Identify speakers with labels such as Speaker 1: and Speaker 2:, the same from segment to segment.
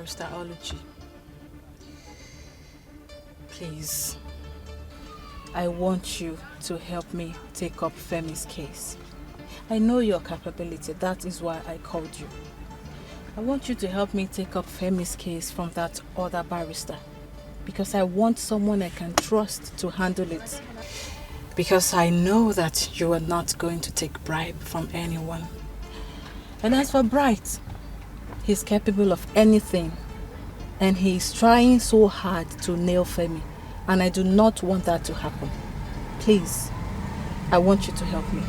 Speaker 1: Barrister Oluchi. Please, I want you to help me take up Femi's case. I know your capability, that is why I called you. I want you to help me take up Femi's case from that other barrister. Because I want someone I can trust to handle it. Because I know that you are not going to take bribe from anyone. And as for Bright, he's capable of anything. And he is trying so hard to nail Femi. And I do not want that to happen. Please, I want you to help me.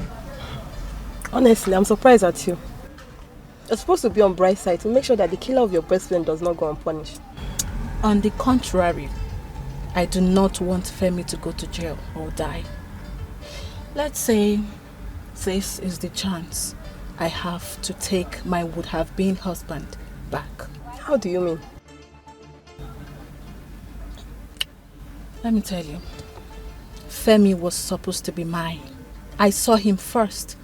Speaker 2: Honestly, I'm surprised at you. You're supposed to be on Bright's side to make sure that the killer of your best friend does not go unpunished.
Speaker 1: On the contrary, I do not want Femi to go to jail or die. Let's say this is the chance I have to take my would-have-been husband back.
Speaker 2: How do you mean?
Speaker 1: Let me tell you. Femi was supposed to be mine. I saw him first.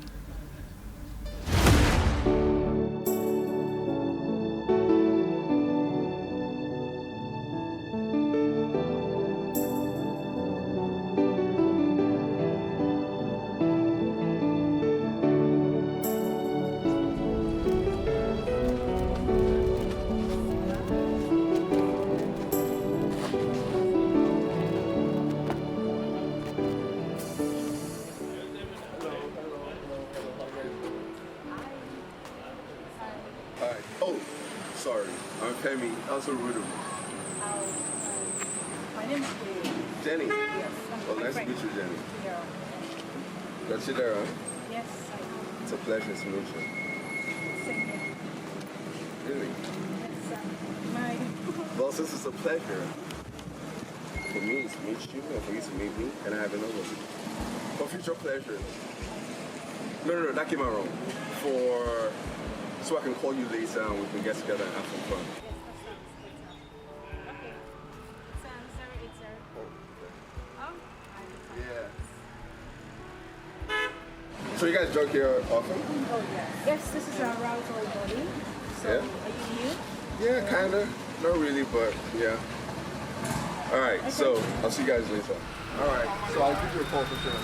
Speaker 3: Femi, also rude of me.
Speaker 4: My name is
Speaker 3: Jenny.
Speaker 4: Yes,
Speaker 3: oh, nice to meet you, Jenny.
Speaker 4: Yeah.
Speaker 3: Got you there, huh?
Speaker 4: Yes, I do.
Speaker 3: It's a pleasure to meet you.
Speaker 4: Same here.
Speaker 3: Really?
Speaker 4: Yes,
Speaker 3: Well, since it's a pleasure for me to meet you and for you to meet me, and I have another for future pleasure. No, that came out wrong. So I can call you later and we can get together and have some fun. So you guys drunk here often?
Speaker 4: Oh, yes. Yes, this is our route to Okoli. So,
Speaker 3: yeah.
Speaker 4: Are you new?
Speaker 3: Yeah, kind of. Not really, but yeah. All right, okay. So I'll see you guys later. All right, so I'll give you a call for sure.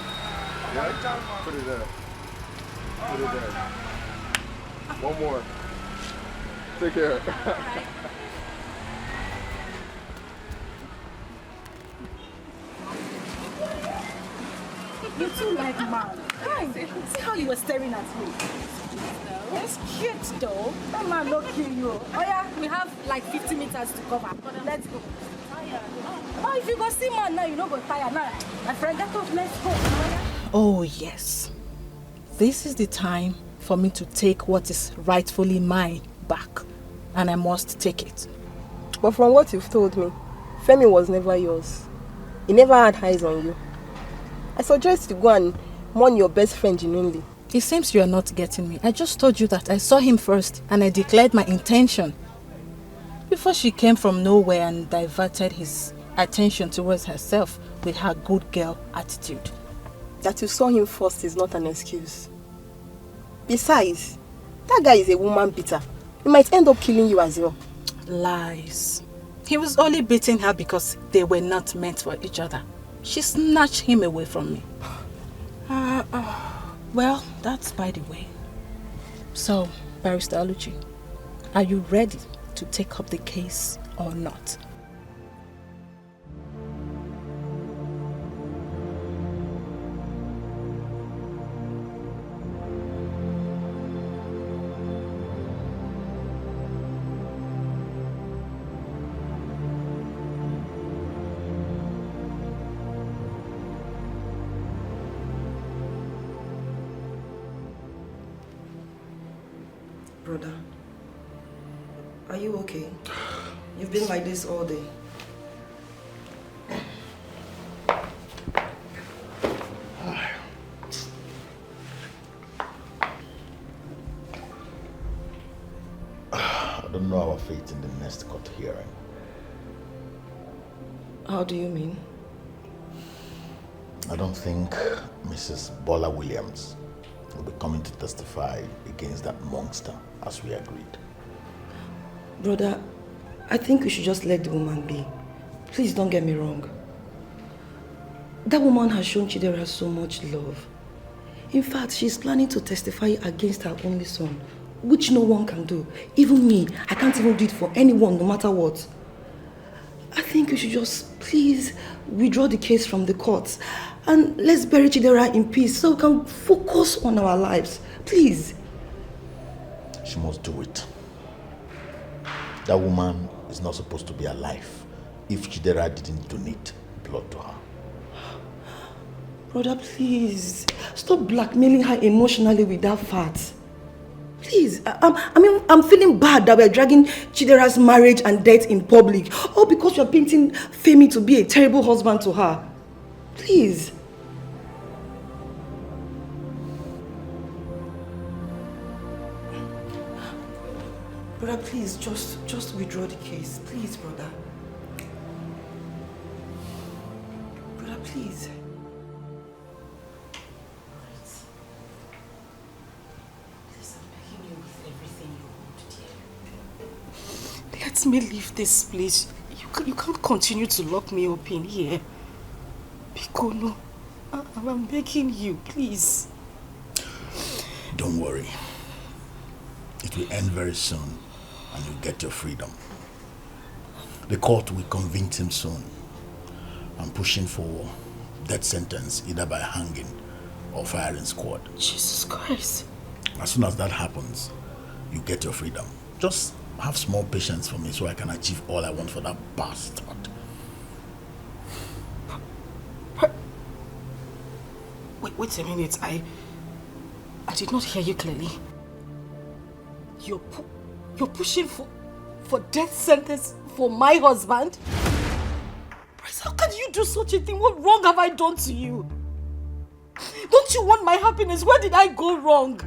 Speaker 3: Yeah? Put it there. Put it there. One more. Take care.
Speaker 4: You two like man. Hi. See how you were staring at me? That's cute though. That man don't kill you. Oh yeah, we have like 50 meters to cover. Let's go. Oh, if you go see man now, you don't go tired now. My friend, get up, let's go.
Speaker 1: Oh yes. This is the time for me to take what is rightfully mine back. And I must take it.
Speaker 2: But from what you've told me, Femi was never yours. He never had eyes on you. I suggest you go and mourn your best friend genuinely.
Speaker 1: It seems you are not getting me. I just told you that I saw him first and I declared my intention. Before she came from nowhere and diverted his attention towards herself with her good girl attitude.
Speaker 2: That you saw him first is not an excuse. Besides, that guy is a woman beater. He might end up killing you as well.
Speaker 1: Lies. He was only beating her because they were not meant for each other. She snatched him away from me. Well, that's by the way. So, Barrister Oluchi, are you ready to take up the case or not?
Speaker 5: Brother, are you okay? You've been like this all day.
Speaker 6: I don't know our fate in the next court hearing.
Speaker 5: How do you mean?
Speaker 6: I don't think Mrs. Bola Williams will be coming to testify against that monster as we agreed.
Speaker 5: Brother, I think we should just let the woman be. Please don't get me wrong. That woman has shown Chidera so much love. In fact, she's planning to testify against her only son, which no one can do. Even me, I can't even do it for anyone, no matter what. I think we should just please withdraw the case from the courts and let's bury Chidera in peace so we can focus on our lives. Please.
Speaker 6: She must do it. That woman is not supposed to be alive if Chidera didn't donate blood to her.
Speaker 5: Brother, please. Stop blackmailing her emotionally with that fact. Please. I'm feeling bad that we're dragging Chidera's marriage and death in public. All because you're painting Femi to be a terrible husband to her. Please. Brother, please, just withdraw the case. Please, brother. Brother, please.
Speaker 4: Let me leave this place. You can't continue to lock me up in here. Biko, no. I'm begging you, please.
Speaker 6: Don't worry. It will end very soon and you'll get your freedom. The court will convict him soon. I'm pushing for death sentence either by hanging or firing squad.
Speaker 4: Jesus Christ.
Speaker 6: As soon as that happens, you get your freedom. Just have small patience for me so I can achieve all I want for that bastard.
Speaker 4: Wait a minute. I did not hear you clearly. You're pushing for death sentence for my husband? Bryce, how can you do such a thing? What wrong have I done to you? Don't you want my happiness? Where did I go wrong?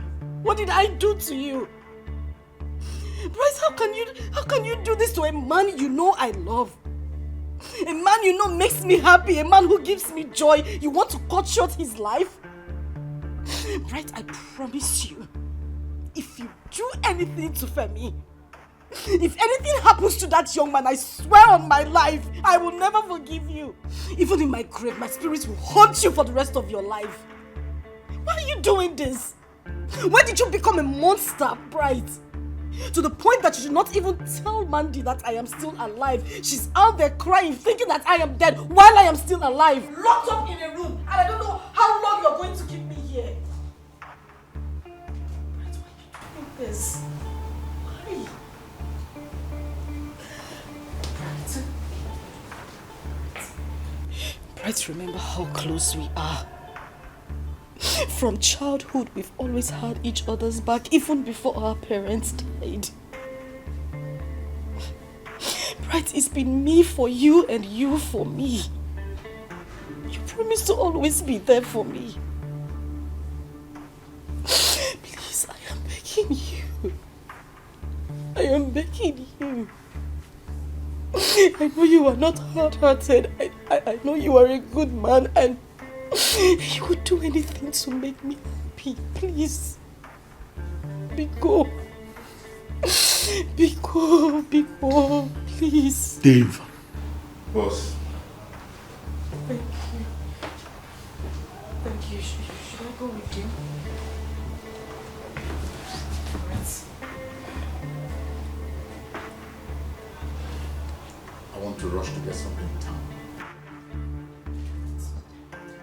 Speaker 4: What did I do to you? Bryce, how can you do this to a man you know I love? A man you know makes me happy, a man who gives me joy. You want to cut short his life? Bryce, I promise you, if you do anything to Femi, if anything happens to that young man, I swear on my life, I will never forgive you. Even in my grave, my spirit will haunt you for the rest of your life. Why are you doing this? When did you become a monster, Bryce? To the point that you should not even tell Mandy that I am still alive. She's out there crying, thinking that I am dead while I am still alive. Locked up in a room, and I don't know how long you're going to keep me here. Bryce, why are you doing this? Why? Bryce, remember how close we are. From childhood, we've always had each other's back, even before our parents died. Right, it's been me for you and you for me. You promised to always be there for me. Please, I am begging you. I am begging you. I know you are not hard-hearted. I know you are a good man and you would do anything to make me happy. Please. Biko. Biko, please.
Speaker 6: Dave.
Speaker 3: Boss.
Speaker 4: Thank you. Thank you. Should I go with you?
Speaker 6: I want to rush to get something in town.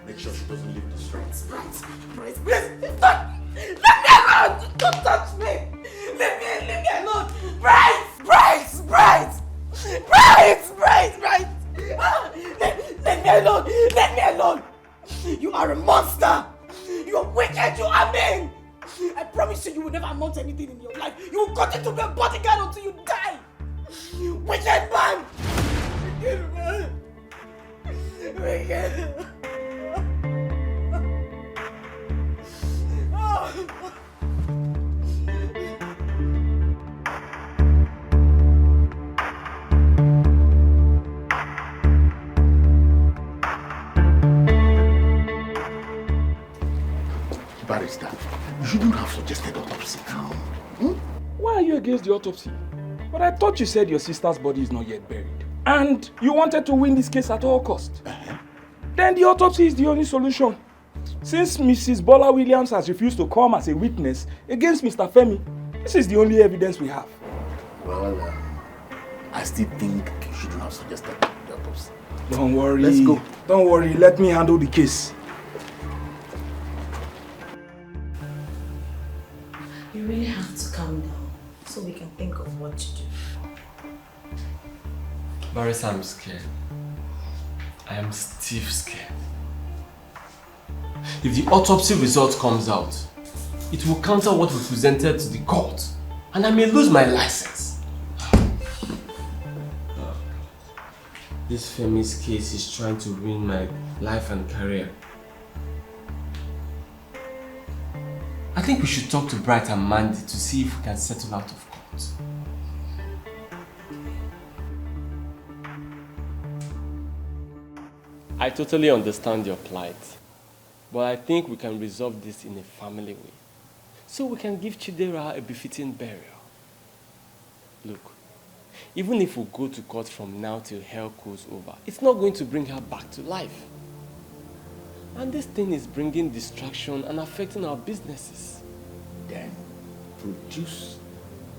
Speaker 6: Make sure she doesn't leave the streets.
Speaker 4: Bryce, please. Stop! Leave me alone! Don't touch me! Leave me alone! Bryce! Leave me alone! Leave me alone! You are a monster! You are wicked! You are mean! I promise you, you will never amount to anything in your life. You will continue to be a bodyguard until you die! Wicked man! Wicked man! Wicked!
Speaker 6: Barrister, you shouldn't have suggested autopsy now.
Speaker 7: Why are you against the autopsy? But I thought you said your sister's body is not yet buried. And you wanted to win this case at all costs. Then the autopsy is the only solution. Since Mrs. Bola Williams has refused to come as a witness against Mr. Femi, this is the only evidence we have.
Speaker 6: Well, I still think you shouldn't have suggested the autopsy.
Speaker 7: Don't worry.
Speaker 6: Let's go.
Speaker 7: Don't worry. Let me handle the case.
Speaker 5: You really have to calm down so we can think of what to do.
Speaker 8: Barrister, I'm scared. I am stiff scared. If the autopsy result comes out, it will counter what we presented to the court, and I may lose my license. This Femi's case is trying to ruin my life and career. I think we should talk to Bright and Mandy to see if we can settle out of court. I totally understand your plight, but I think we can resolve this in a family way, so we can give Chidera a befitting burial. Look, even if we go to court from now till hell cools over, it's not going to bring her back to life. And this thing is bringing distraction and affecting our businesses.
Speaker 6: Then produce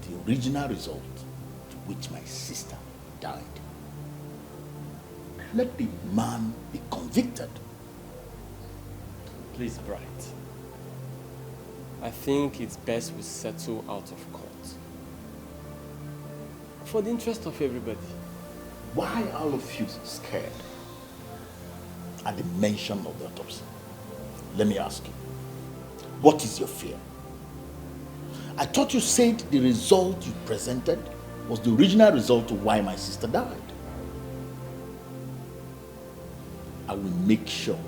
Speaker 6: the original result to which my sister died. Let the man be convicted.
Speaker 8: Please, Bright. I think it's best we settle out of court. For the interest of everybody.
Speaker 6: Why are all of you scared at the mention of the autopsy? Let me ask you, what is your fear? I thought you said the result you presented was the original result to why my sister died. I will make sure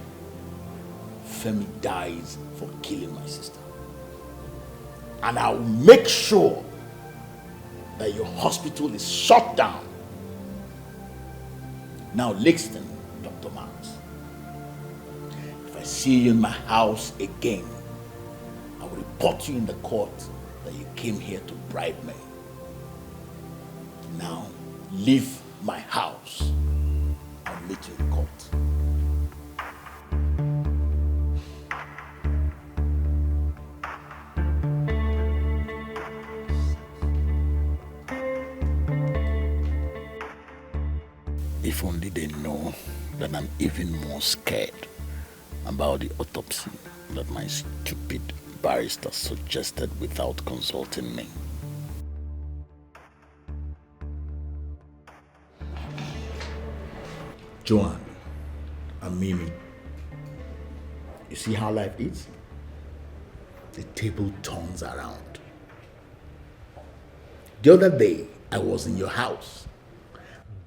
Speaker 6: Femi dies for killing my sister. And I will make sure that your hospital is shut down. Now listen, Dr. Marks. If I see you in my house again, I will report you in the court that you came here to bribe me. Now leave my house. I'll meet you in court. If only they know that I'm even more scared about the autopsy that my stupid barrister suggested without consulting me. Joanne and Mimi, you see how life is? The table turns around. The other day, I was in your house,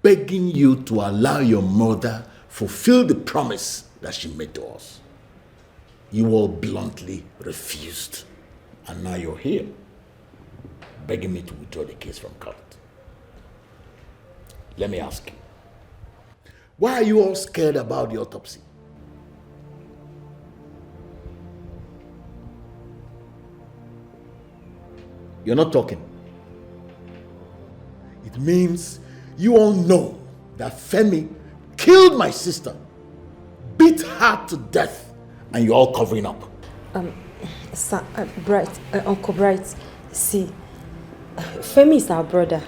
Speaker 6: begging you to allow your mother fulfill the promise that she made to us. You all bluntly refused. And now you're here, begging me to withdraw the case from court. Let me ask you, why are you all scared about the autopsy? You're not talking. It means you all know that Femi killed my sister, beat her to death, and you're all covering up.
Speaker 9: Sir, Bright, Uncle Bright, see, Femi is our brother,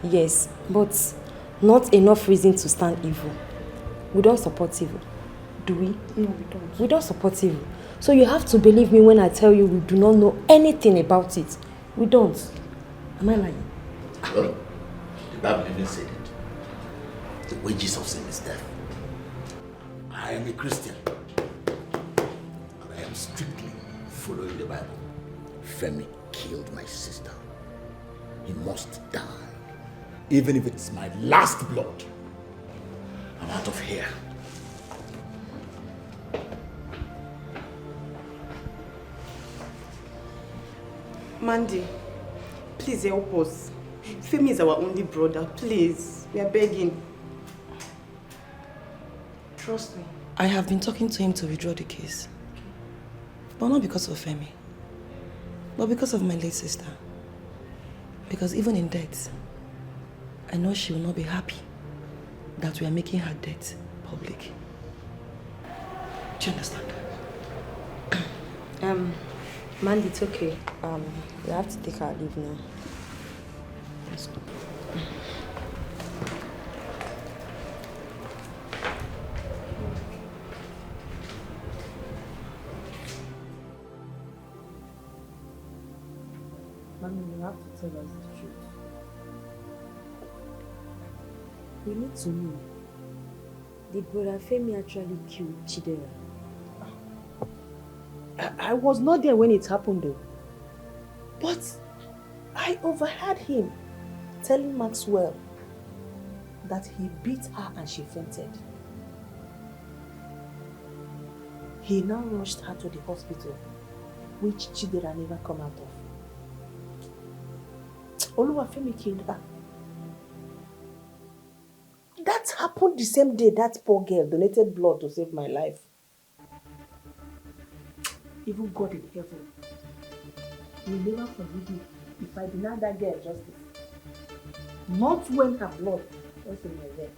Speaker 9: yes, but not enough reason to stand evil. We don't support evil, do we?
Speaker 2: No, we don't.
Speaker 9: We don't support evil. So you have to believe me when I tell you we do not know anything about it. We don't. Am I lying?
Speaker 6: Well, the Bible even said it. The wages of sin is death. I am a Christian, and I am strictly following the Bible. Femi killed my sister. He must die. Even if it's my last blood. I'm out of here.
Speaker 10: Mandy, please help us. Femi is our only brother. Please, we are begging.
Speaker 5: Trust me. I have been talking to him to withdraw the case. But not because of Femi. But because of my late sister. Because even in death, I know she will not be happy that we are making her death public. Do you understand?
Speaker 9: Mandy, it's okay. We have to take our leave now.
Speaker 5: Let's go.
Speaker 9: Mommy, you have to tell us the truth. We need to know. Did Brother Femi actually kill Chidera?
Speaker 10: I was not there when it happened though. But I overheard him telling Maxwell that he beat her and she fainted. He now rushed her to the hospital, which Chidera never come out of. Oluwafemi killed her. That happened the same day that poor girl donated blood to save my life. Even God in heaven will never forgive me if I deny that girl justice. Not when her blood was in my vein.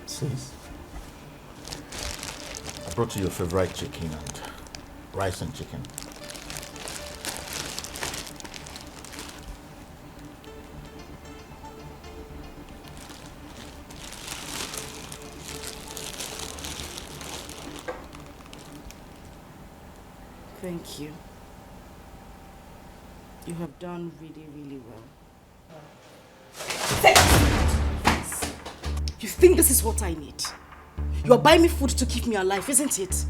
Speaker 6: Sis, I brought you your favorite chicken and rice and chicken.
Speaker 4: Thank you. You have done really, really well. You think this is what I need? You are buying me food to keep me alive, isn't it?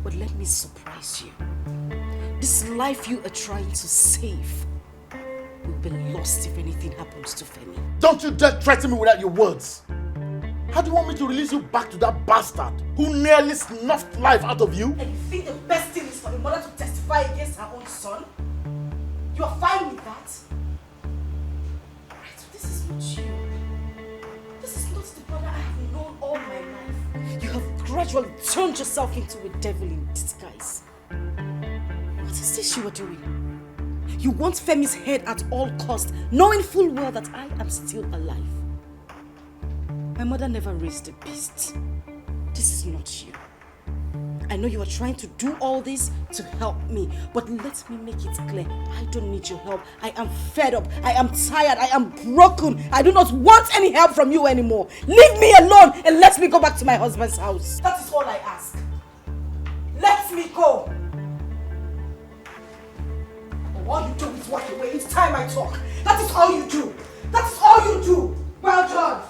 Speaker 4: But let me surprise you. This life you are trying to save will be lost if anything happens to Femi.
Speaker 6: Don't you dare threaten me without your words. How do you want me to release you back to that bastard who nearly snuffed life out of you?
Speaker 4: And you think the best thing is for the mother to testify against her own son? You are fine with that? Alright, so this is not you. This is not the brother I have known all my life. You have gradually turned yourself into a devil in disguise. What is this you are doing? You want Femi's head at all costs, knowing full well that I am still alive. My mother never raised a beast. This is not you. I know you are trying to do all this to help me, but let me make it clear. I don't need your help. I am fed up. I am tired. I am broken. I do not want any help from you anymore. Leave me alone and let me go back to my husband's house. That is all I ask. Let me go. All you do is walk away. It's time I talk. That is all you do. That is all you do. Well done.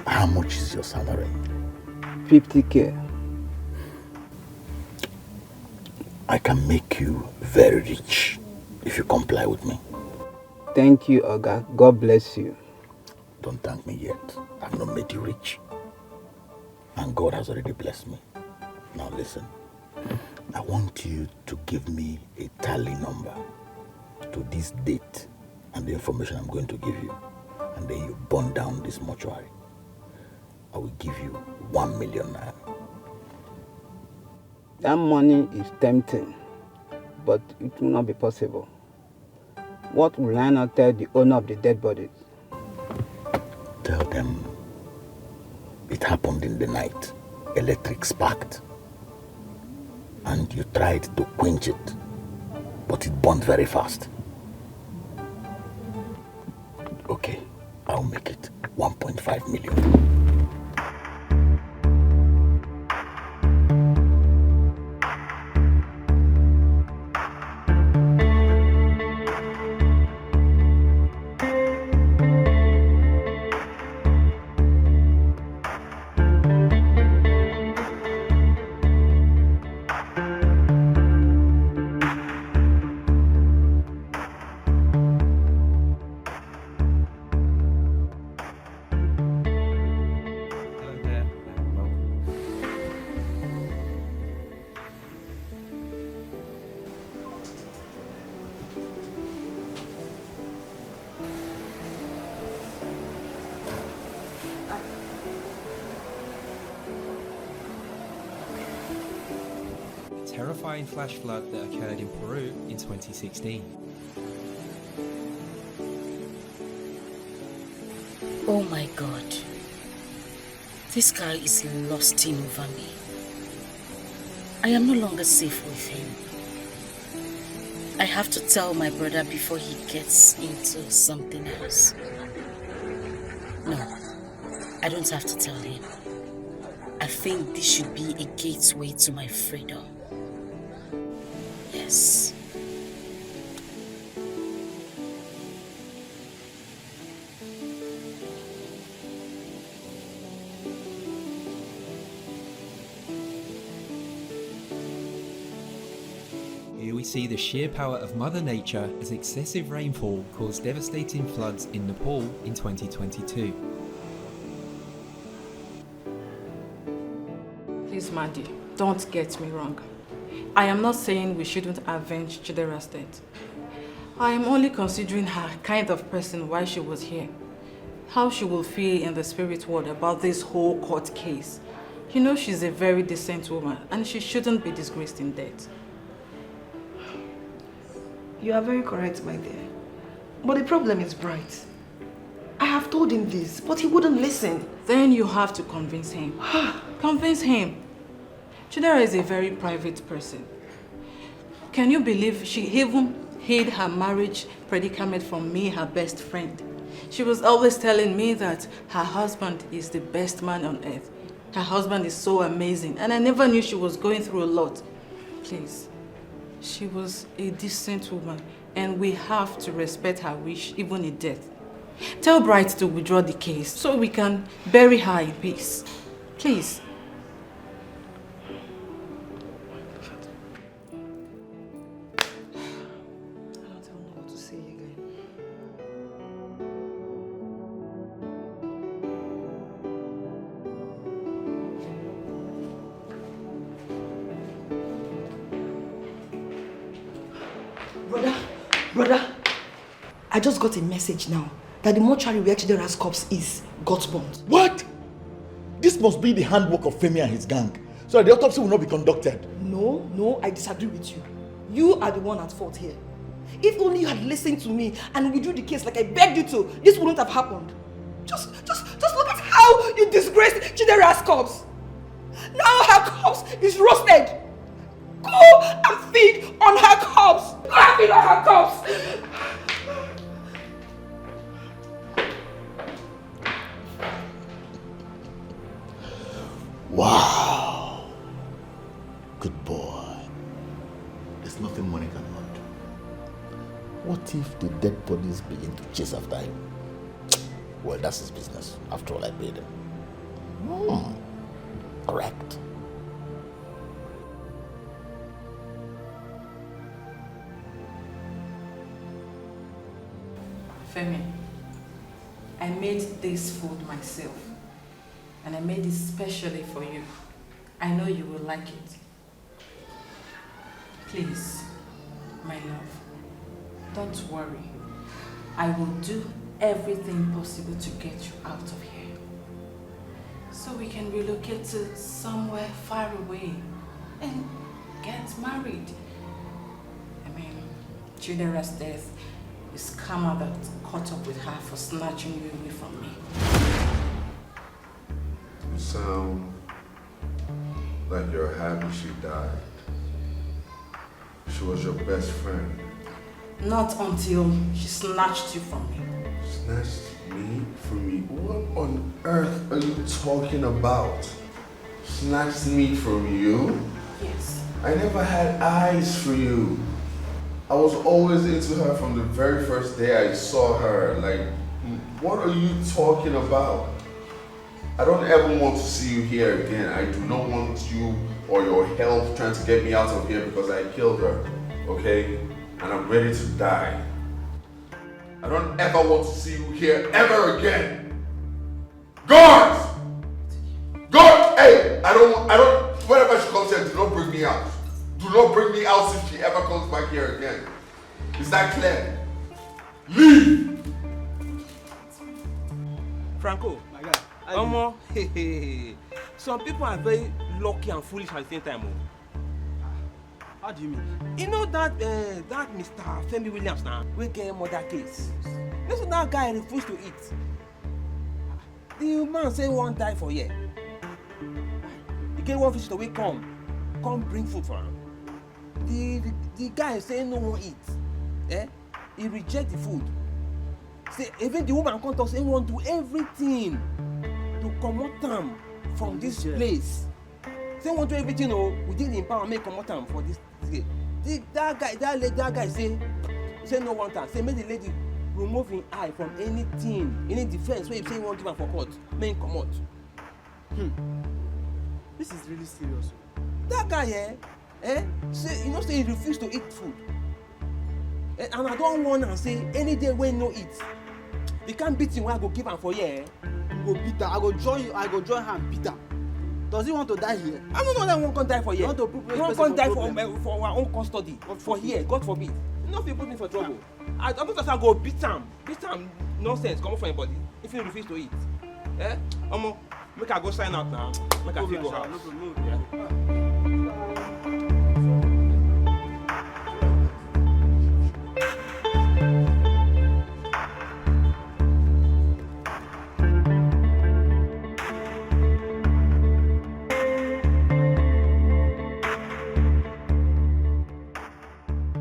Speaker 6: How much is your salary?
Speaker 11: 50K.
Speaker 6: I can make you very rich if you comply with me.
Speaker 11: Thank you, Oga. God bless you.
Speaker 6: Don't thank me yet. I've not made you rich. And God has already blessed me. Now listen. I want you to give me a tally number to this date and the information I'm going to give you. And then you burn down this mortuary. I will give you 1 million naira.
Speaker 11: That money is tempting, but it will not be possible. What will I not tell the owner of the dead bodies?
Speaker 6: Tell them it happened in the night. Electric sparked. And you tried to quench it, but it burned very fast. Okay, I'll make it 1.5 million.
Speaker 12: terrifying flash flood that occurred in Peru in 2016.
Speaker 13: Oh my God. This guy is lusting over me. I am no longer safe with him. I have to tell my brother before he gets into something else. No, I don't have to tell him. I think this should be a gateway to my freedom. Yes.
Speaker 12: Here we see the sheer power of Mother Nature as excessive rainfall caused devastating floods in Nepal in 2022.
Speaker 1: Please, Mandy, don't get me wrong. I am not saying we shouldn't avenge Chidera's death. I am only considering her kind of person while she was here. How she will feel in the spirit world about this whole court case. You know she's a very decent woman and she shouldn't be disgraced in death.
Speaker 5: You are very correct, my dear. But the problem is Bright. I have told him this, but he wouldn't listen.
Speaker 1: Then you have to convince him. Convince him. Chidera is a very private person. Can you believe she even hid her marriage predicament from me, her best friend? She was always telling me that her husband is the best man on earth. Her husband is so amazing, and I never knew she was going through a lot. Please. She was a decent woman, and we have to respect her wish, even in death. Tell Bright to withdraw the case so we can bury her in peace. Please.
Speaker 5: I don't know what to say again. Brother, I just got a message now that the mortuary where Chidera's corpse is got burnt.
Speaker 6: What? This must be the handwork of Femi and his gang, so that the autopsy will not be conducted.
Speaker 5: No, I disagree with you. You are the one at fault here. If only you had listened to me and withdrew the case like I begged you to, this wouldn't have happened. Just look at how you disgraced Chidera's corpse. Now her corpse is roasted. Go and feed on her corpse. Go and feed on her corpse.
Speaker 6: Wow. Good boy. There's nothing money cannot do. What if the dead bodies begin to chase after him? Well, that's his business. After all, I paid him. Correct.
Speaker 1: Femi, I made this food myself, and I made it specially for you. I know you will like it. Please, my love, don't worry. I will do everything possible to get you out of here, so we can relocate to somewhere far away and get married. I mean, Chidera's death is karma that caught up with her for snatching you away from me.
Speaker 3: You sound like you're happy she died. She was your best friend.
Speaker 1: Not until she snatched you from me.
Speaker 3: Snatched me from you? What on earth are you talking about? Snatched me from you?
Speaker 1: Yes.
Speaker 3: I never had eyes for you. I was always into her from the very first day I saw her. Like, what are you talking about? I don't ever want to see you here again. I do not want you or your help trying to get me out of here because I killed her, okay? And I'm ready to die. I don't ever want to see you here ever again. Guards! Guards! Hey, I don't, whenever she comes here, do not bring me out. Do not bring me out if she ever comes back here again. Is that clear? Leave!
Speaker 14: Franco, my guy. Some people are very lucky and foolish at the same time. How do you mean? You know that that Mr. Femi Williams now, we get murder case. Listen, that guy refused to eat. The man say he won't die for year. He get one visitor, we come bring food for him. The guy say no one eat. He reject the food. Say even the woman come talk say he want do everything to comot am from this place. Say he want do everything within the power make comot am for this place. That guy say no want am. Say make the lady remove him eye from anything, any defense wey he say he wan give am for court, make him comot. This is really serious. That guy say you know say he refuse to eat food. And I don't warn am say any day wey no eat, the kind beating wey I go give am for here.
Speaker 15: You go beat am. I go join hand beat am. Does he want to die here?
Speaker 14: I don't know that one can die for here.
Speaker 15: You want to prove
Speaker 14: he wan die for our own custody for here, God forbid. No fit put me for trouble. I don't just go beat am nonsense comot for him body if he refuse to eat. Omo, make I go sign out now. Make I fit go house.